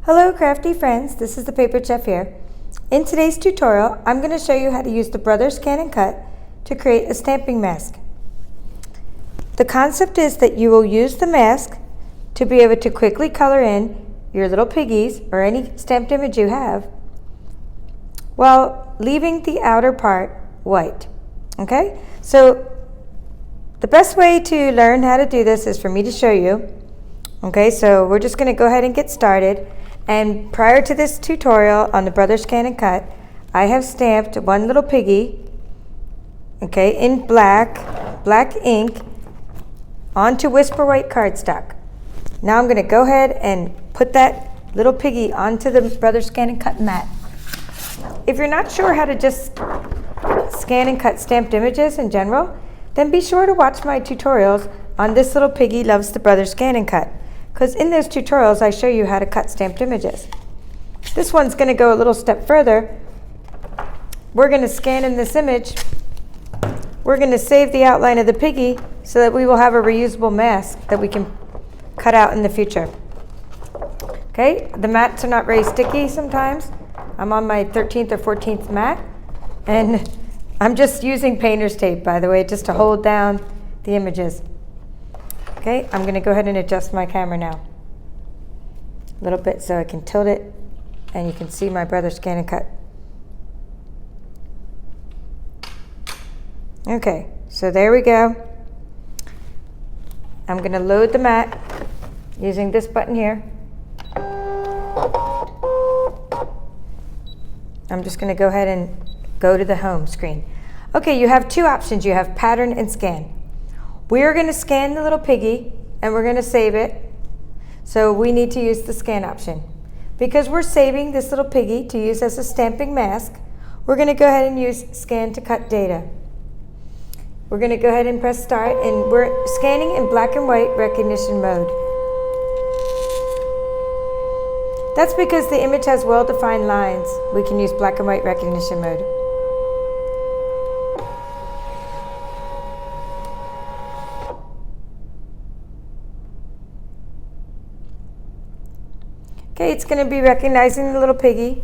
Hello crafty friends, this is the Paper Chef here. In today's tutorial, I'm going to show you how to use the Brother ScanNCut to create a stamping mask. The concept is that you will use the mask to be able to quickly color in your little piggies or any stamped image you have while leaving the outer part white. Okay? So the best way to learn how to do this is for me to show you. Okay, so we're just going to go ahead and get started. And prior to this tutorial on the Brother ScanNCut, I have stamped one little piggy, okay, in black ink onto Whisper White cardstock. Now I'm going to go ahead and put that little piggy onto the Brother ScanNCut mat. If you're not sure how to just scan and cut stamped images in general, then be sure to watch my tutorials on This Little Piggy Loves the Brother ScanNCut, because in those tutorials I show you how to cut stamped images. This one's going to go a little step further. We're going to scan in this image. We're going to save the outline of the piggy so that we will have a reusable mask that we can cut out in the future. Okay, the mats are not very sticky sometimes. I'm on my 13th or 14th mat, and I'm just using painter's tape, by the way, just to hold down the images. Okay, I'm going to go ahead and adjust my camera now a little bit so I can tilt it and you can see my Brother ScanNCut. Okay, so there we go. I'm going to load the mat using this button here. I'm just going to go ahead and go to the home screen. Okay, you have two options. You have pattern and scan. We're going to scan the little piggy and we're going to save it. So we need to use the scan option. Because we're saving this little piggy to use as a stamping mask, we're going to go ahead and use scan to cut data. We're going to go ahead and press start, and we're scanning in black and white recognition mode. That's because the image has well-defined lines. We can use black and white recognition mode. Okay, it's going to be recognizing the little piggy.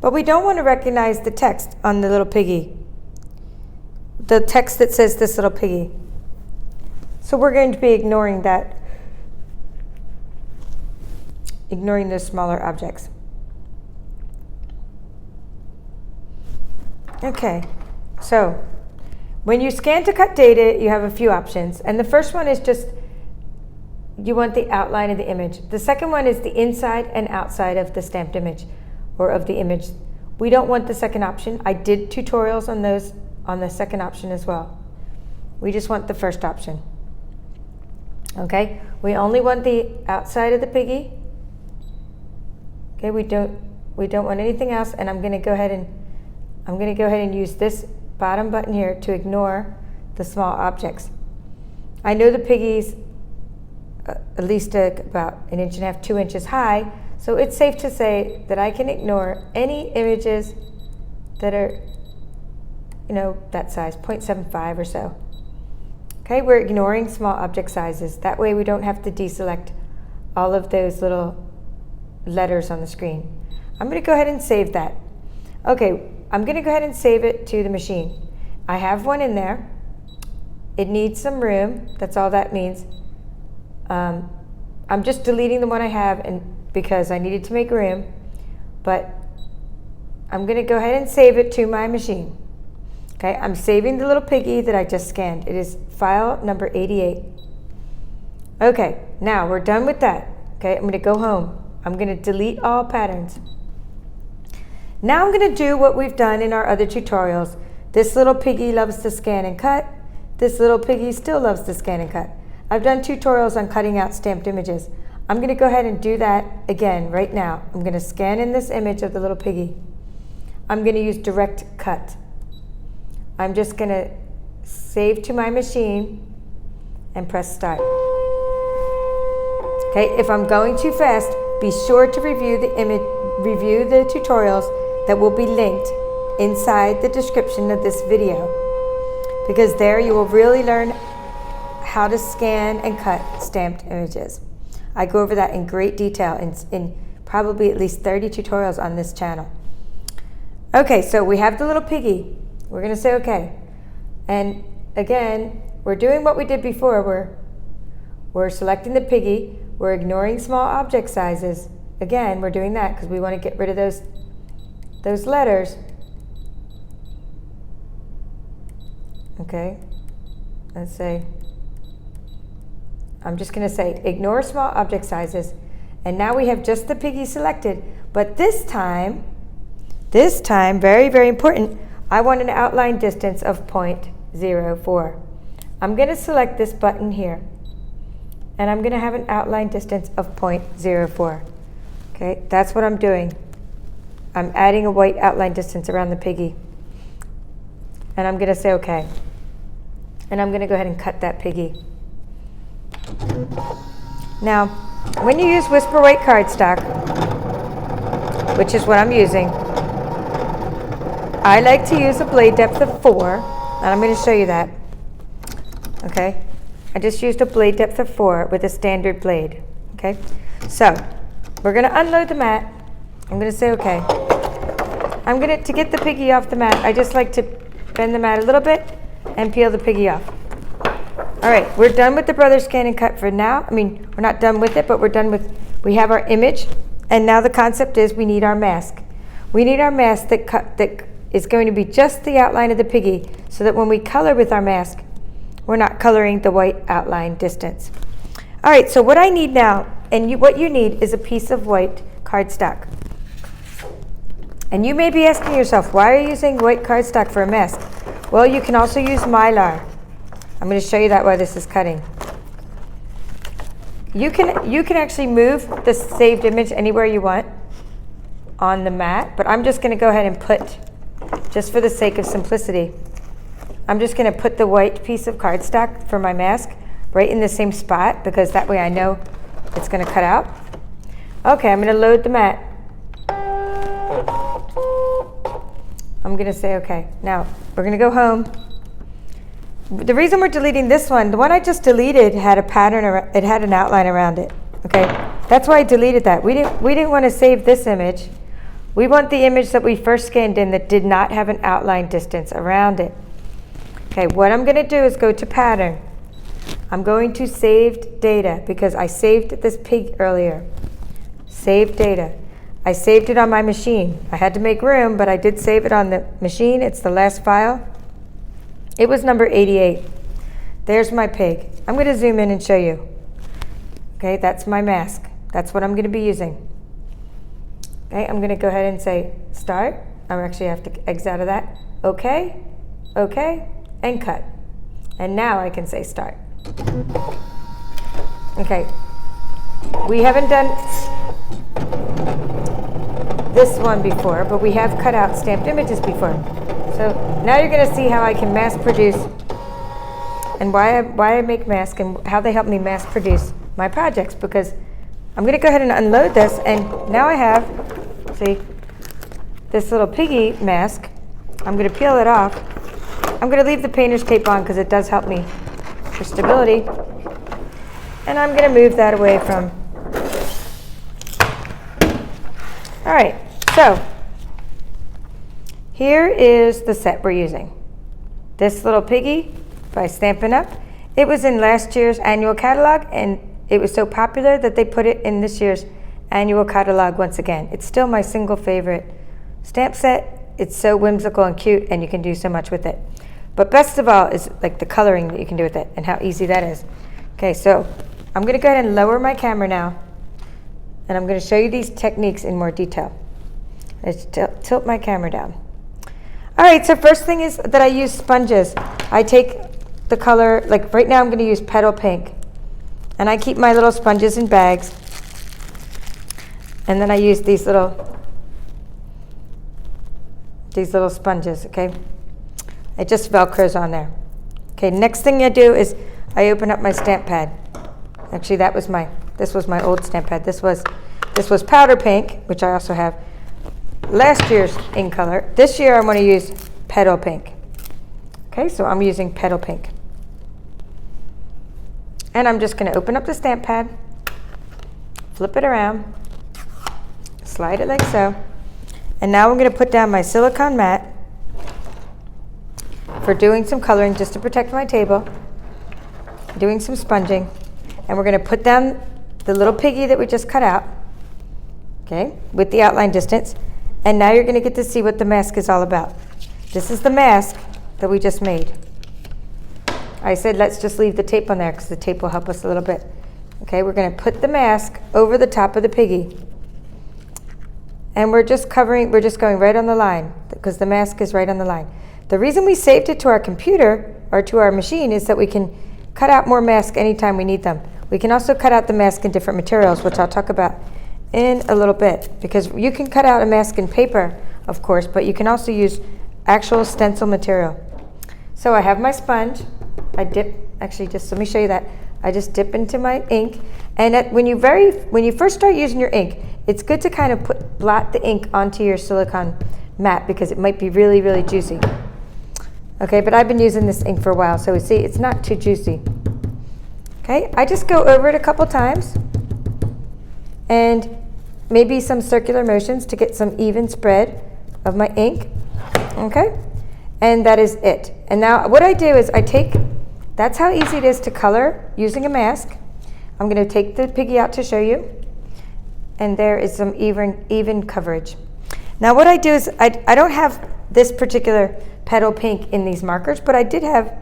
But we don't want to recognize the text on the little piggy. The text that says This Little Piggy. So we're going to be ignoring that. Ignoring those smaller objects. Okay, so when you scan to cut data, you have a few options. And the first one is just you want the outline of the image. The second one is the inside and outside of the stamped image or of the image. We don't want the second option. I did tutorials on those on the second option as well. We just want the first option. Okay, we only want the outside of the piggy. Okay, we don't want anything else, and I'm going to go ahead and use this bottom button here to ignore the small objects. I know the piggy's at least about 1.5 inches, 2 inches high, so it's safe to say that I can ignore any images that are, that size, 0.75 or so. Okay, we're ignoring small object sizes. That way we don't have to deselect all of those little letters on the screen. I'm going to go ahead and save that. Okay, I'm going to go ahead and save it to the machine. I have one in there. It needs some room. That's all that means. I'm just deleting the one I have because I needed to make room, but I'm going to go ahead and save it to my machine. Okay, I'm saving the little piggy that I just scanned. It is file number 88. Okay, now we're done with that. Okay, I'm going to go home. I'm going to delete all patterns. Now I'm going to do what we've done in our other tutorials. This little piggy loves to scan and cut. This little piggy still loves to scan and cut. I've done tutorials on cutting out stamped images. I'm going to go ahead and do that again right now. I'm going to scan in this image of the little piggy. I'm going to use direct cut. I'm just going to save to my machine and press start. Okay, if I'm going too fast, be sure to review the tutorials that will be linked inside the description of this video, because there you will really learn how to scan and cut stamped images. I go over that in great detail in probably at least 30 tutorials on this channel. Okay, so we have the little piggy. We're going to say okay. And again, we're doing what we did before. We're selecting the piggy. We're ignoring small object sizes. Again, we're doing that because we want to get rid of those letters. Okay, let's say, I'm just going to say ignore small object sizes. And now we have just the piggy selected. But this time, very, very important, I want an outline distance of 0.04. I'm going to select this button here. And I'm going to have an outline distance of 0.04. Okay, that's what I'm doing. I'm adding a white outline distance around the piggy. And I'm going to say okay. And I'm going to go ahead and cut that piggy. Now, when you use Whisper White cardstock, which is what I'm using, I like to use a blade depth of 4, and I'm going to show you that. Okay, I just used a blade depth of 4 with a standard blade. Okay, so we're going to unload the mat. I'm going to say okay. To get the piggy off the mat, I just like to bend the mat a little bit and peel the piggy off. All right, we're done with the Brother ScanNCut for now. I mean, we're not done with it, but we have our image, and now the concept is we need our mask. We need our mask that is going to be just the outline of the piggy, so that when we color with our mask, we're not coloring the white outline distance. All right, so what I need now, and what you need is a piece of white cardstock. And you may be asking yourself, why are you using white cardstock for a mask? Well, you can also use Mylar. I'm going to show you that while this is cutting. You can actually move the saved image anywhere you want on the mat, but I'm just going to go ahead and put, just for the sake of simplicity, I'm just going to put the white piece of cardstock for my mask right in the same spot, because that way I know it's going to cut out. Okay, I'm going to load the mat. I'm going to say okay. Now, we're going to go home. The reason we're deleting this one, the one I just deleted had a pattern, it had an outline around it. Okay, that's why I deleted that. We didn't want to save this image. We want the image that we first scanned in that did not have an outline distance around it. Okay, what I'm going to do is go to pattern. I'm going to saved data because I saved this pig earlier. Saved data. I saved it on my machine. I had to make room, but I did save it on the machine. It's the last file. It was number 88. There's my pig. I'm going to zoom in and show you. Okay, that's my mask. That's what I'm going to be using. Okay, I'm going to go ahead and say start. I actually have to exit out of that. Okay, okay, and cut. And now I can say start. Okay, we haven't done this one before, but we have cut out stamped images before. So now you're going to see how I can mass produce and why I make masks and how they help me mass produce my projects, because I'm going to go ahead and unload this, and now I have, see, this little piggy mask. I'm going to peel it off. I'm going to leave the painter's tape on because it does help me for stability. And I'm going to move that away from. All right, so here is the set we're using. This Little Piggy by Stampin' Up. It was in last year's annual catalog, and it was so popular that they put it in this year's annual catalog once again. It's still my single favorite stamp set. It's so whimsical and cute, and you can do so much with it. But best of all is like the coloring that you can do with it and how easy that is. Okay, so I'm going to go ahead and lower my camera now, and I'm going to show you these techniques in more detail. Let's tilt my camera down. All right, so first thing is that I use sponges. I take the color, like right now I'm going to use Petal Pink, and I keep my little sponges in bags, and then I use these little sponges, okay? It just Velcros on there. Okay, next thing I do is I open up my stamp pad. Actually, this was my old stamp pad. This was powder pink, which I also have. Last year's ink color. This year I'm going to use Petal Pink. Okay, so I'm using Petal Pink. And I'm just going to open up the stamp pad. flip it around, slide it like so. And now I'm going to put down my silicone mat for doing some coloring just to protect my table, doing some sponging. And we're going to put down the little piggy that we just cut out, okay, with the outline distance. And now you're going to get to see what the mask is all about. This is the mask that we just made. I said let's just leave the tape on there because the tape will help us a little bit. Okay, we're going to put the mask over the top of the piggy. And we're just going right on the line because the mask is right on the line. The reason we saved it to our computer or to our machine is that we can cut out more masks anytime we need them. We can also cut out the mask in different materials, which I'll talk about in a little bit, because you can cut out a mask in paper, of course, but you can also use actual stencil material. So I have my sponge. I dip, actually just let me show you that. I just dip into my ink, and when you first start using your ink, it's good to kind of blot the ink onto your silicone mat because it might be really, really juicy. Okay, but I've been using this ink for a while, so see, it's not too juicy. Okay, I just go over it a couple times and maybe some circular motions to get some even spread of my ink. Okay, and that is it. And now what I do is that's how easy it is to color using a mask. I'm going to take the piggy out to show you. And there is some even coverage. Now what I do is, I don't have this particular petal pink in these markers, but I did have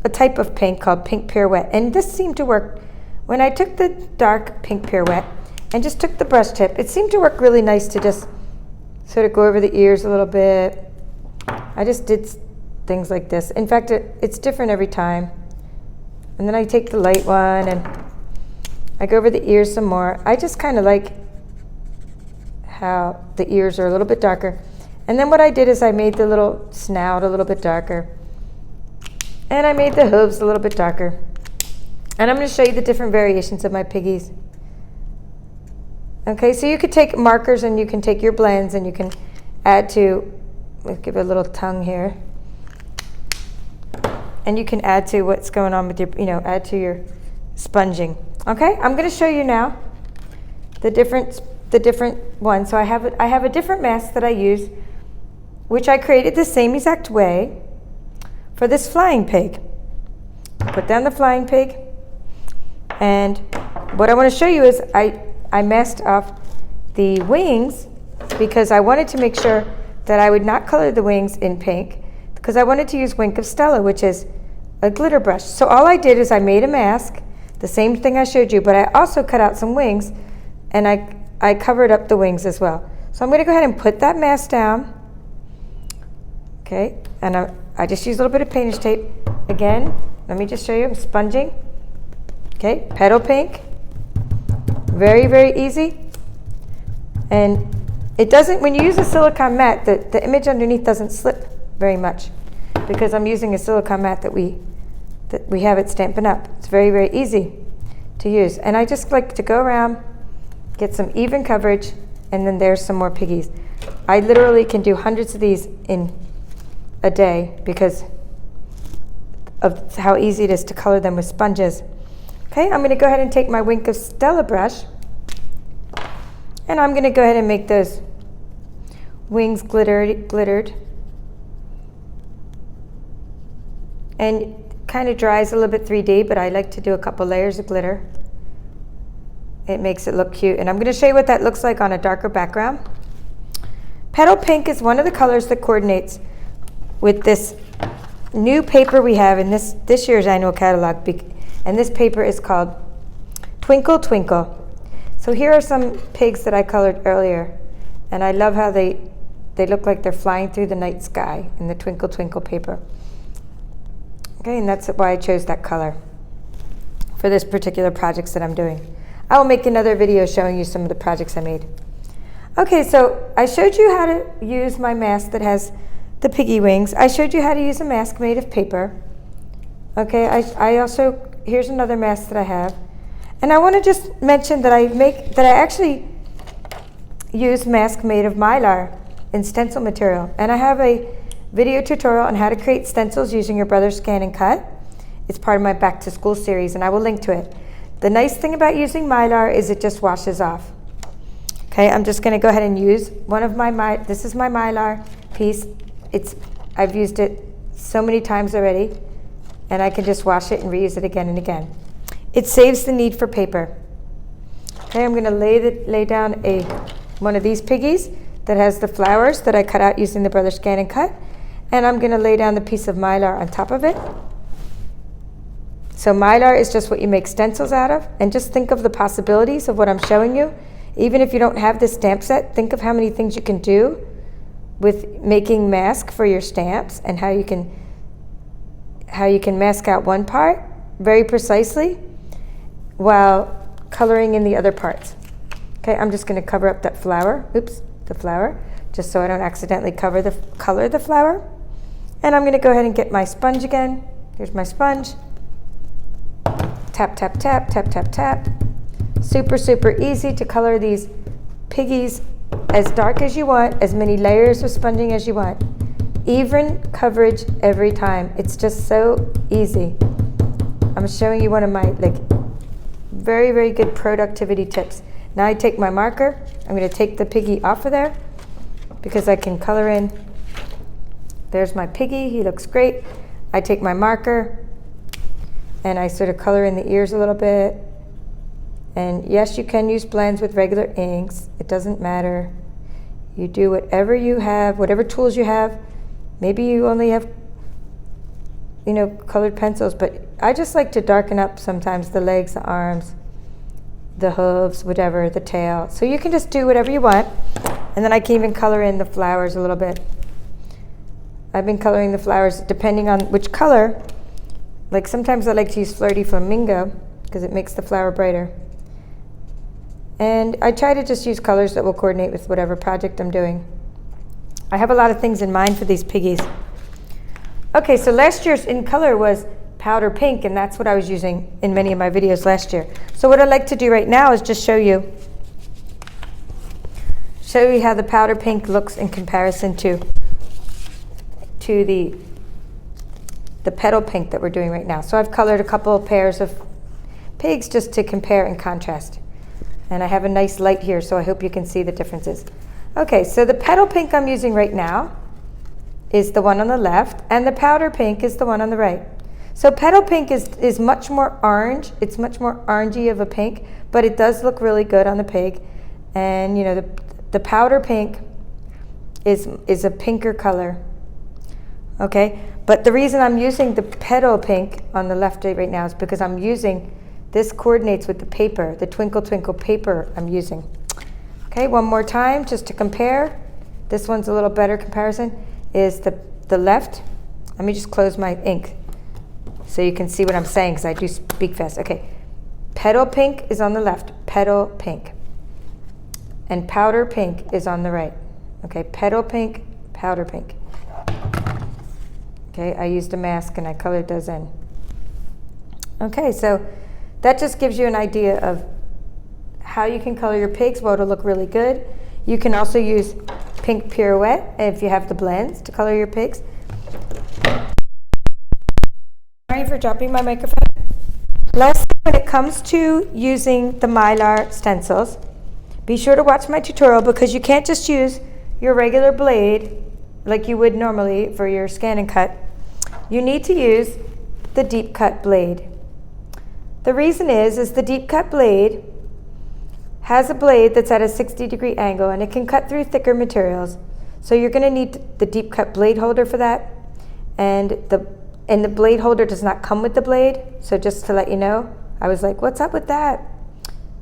a type of pink called Pink Pirouette. And this seemed to work. When I took the dark Pink Pirouette and just took the brush tip, it seemed to work really nice to just sort of go over the ears a little bit. I just did things like this. In fact, it's different every time. And then I take the light one and I go over the ears some more. I just kind of like how the ears are a little bit darker. And then what I did is I made the little snout a little bit darker. And I made the hooves a little bit darker. And I'm going to show you the different variations of my piggies. Okay, so you could take markers and you can take your blends and you can add to, let's give it a little tongue here. And you can add to what's going on with your, add to your sponging. Okay, I'm going to show you now the different ones. So I have a different mask that I use, which I created the same exact way for this flying pig. Put down the flying pig, and what I want to show you is I masked off the wings because I wanted to make sure that I would not color the wings in pink because I wanted to use Wink of Stella, which is a glitter brush. So all I did is I made a mask, the same thing I showed you, but I also cut out some wings and I covered up the wings as well. So I'm going to go ahead and put that mask down. Okay, and I just use a little bit of painter's tape. Again, let me just show you, I'm sponging. Okay, petal pink. Very, very easy. And it doesn't, when you use a silicone mat, the image underneath doesn't slip very much because I'm using a silicone mat that we have at Stampin' Up. It's very, very easy to use. And I just like to go around, get some even coverage, and then there's some more piggies. I literally can do hundreds of these in a day because of how easy it is to color them with sponges. Okay, I'm going to go ahead and take my Wink of Stella brush and I'm going to go ahead and make those wings glittered. And kind of dries a little bit 3D, but I like to do a couple layers of glitter. It makes it look cute. And I'm going to show you what that looks like on a darker background. Petal pink is one of the colors that coordinates with this new paper we have in this year's annual catalog. And this paper is called Twinkle Twinkle. So here are some pigs that I colored earlier. And I love how they look like they're flying through the night sky in the Twinkle Twinkle paper. Okay, and that's why I chose that color for this particular projects that I'm doing. I will make another video showing you some of the projects I made. Okay, so I showed you how to use my mask that has the piggy wings. I showed you how to use a mask made of paper. Okay, I also, here's another mask that I have. And I want to just mention that I actually use mask made of Mylar in stencil material. And I have a video tutorial on how to create stencils using your Brother ScanNCut. It's part of my back to school series and I will link to it. The nice thing about using Mylar is it just washes off. Okay, I'm just going to go ahead and use one of this is my Mylar piece. I've used it so many times already, and I can just wash it and reuse it again and again. It saves the need for paper. Okay, I'm going to lay down one of these piggies that has the flowers that I cut out using the Brother ScanNCut, and I'm going to lay down the piece of Mylar on top of it. So Mylar is just what you make stencils out of, and just think of the possibilities of what I'm showing you. Even if you don't have this stamp set, think of how many things you can do with making mask for your stamps, and how you can mask out one part very precisely while coloring in the other parts. Okay, I'm just going to cover up that flower. Oops, the flower, just so I don't accidentally color the flower. And I'm going to go ahead and get my sponge again. Here's my sponge. Tap, tap, tap, tap, tap, tap. Super, super easy to color these piggies as dark as you want, as many layers of sponging as you want. Even coverage every time. It's just so easy. I'm showing you one of my very, very good productivity tips. Now I take my marker. I'm going to take the piggy off of there because I can color in. There's my piggy. He looks great. I take my marker and I sort of color in the ears a little bit. And yes, you can use blends with regular inks. It doesn't matter. You do whatever you have, whatever tools you have. Maybe you only have, colored pencils, but I just like to darken up sometimes the legs, the arms, the hooves, whatever, the tail. So you can just do whatever you want. And then I can even color in the flowers a little bit. I've been coloring the flowers depending on which color. Like sometimes I like to use Flirty Flamingo because it makes the flower brighter. And I try to just use colors that will coordinate with whatever project I'm doing. I have a lot of things in mind for these piggies. Okay, so last year's in color was powder pink, and that's what I was using in many of my videos last year. So what I'd like to do right now is just show you how the powder pink looks in comparison to the petal pink that we're doing right now. So I've colored a couple of pairs of pigs just to compare and contrast. And I have a nice light here, so I hope you can see the differences. Okay, so the petal pink I'm using right now is the one on the left, and the powder pink is the one on the right. So petal pink is much more orange. It's much more orangey of a pink, but it does look really good on the pig. And the powder pink is a pinker color. Okay, but the reason I'm using the petal pink on the left right now is because this coordinates with the paper, the Twinkle Twinkle paper I'm using. Okay, one more time just to compare. This one's a little better comparison, is the left. Let me just close my ink so you can see what I'm saying because I do speak fast. Okay, petal pink is on the left, petal pink. And powder pink is on the right. Okay, petal pink, powder pink. Okay, I used a mask and I colored those in. Okay, so that just gives you an idea of how you can color your pigs, well, it'll look really good. You can also use pink pirouette if you have the blends to color your pigs. Sorry for dropping my microphone. Lastly, when it comes to using the Mylar stencils, be sure to watch my tutorial because you can't just use your regular blade like you would normally for your ScanNCut. You need to use the deep cut blade. The reason is the deep cut blade has a blade that's at a 60-degree angle and it can cut through thicker materials. So you're going to need the deep cut blade holder for that. And the blade holder does not come with the blade. So just to let you know, I was like, what's up with that?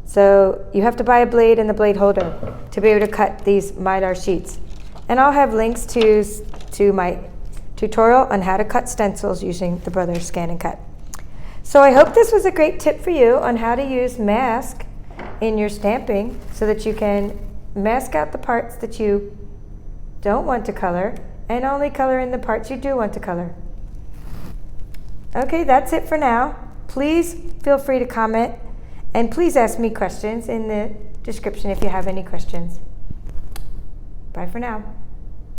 So you have to buy a blade and the blade holder to be able to cut these Mylar sheets. And I'll have links to my tutorial on how to cut stencils using the Brother ScanNCut. So I hope this was a great tip for you on how to use mask in your stamping so that you can mask out the parts that you don't want to color and only color in the parts you do want to color. Okay, that's it for now. Please feel free to comment and please ask me questions in the description if you have any questions. Bye for now.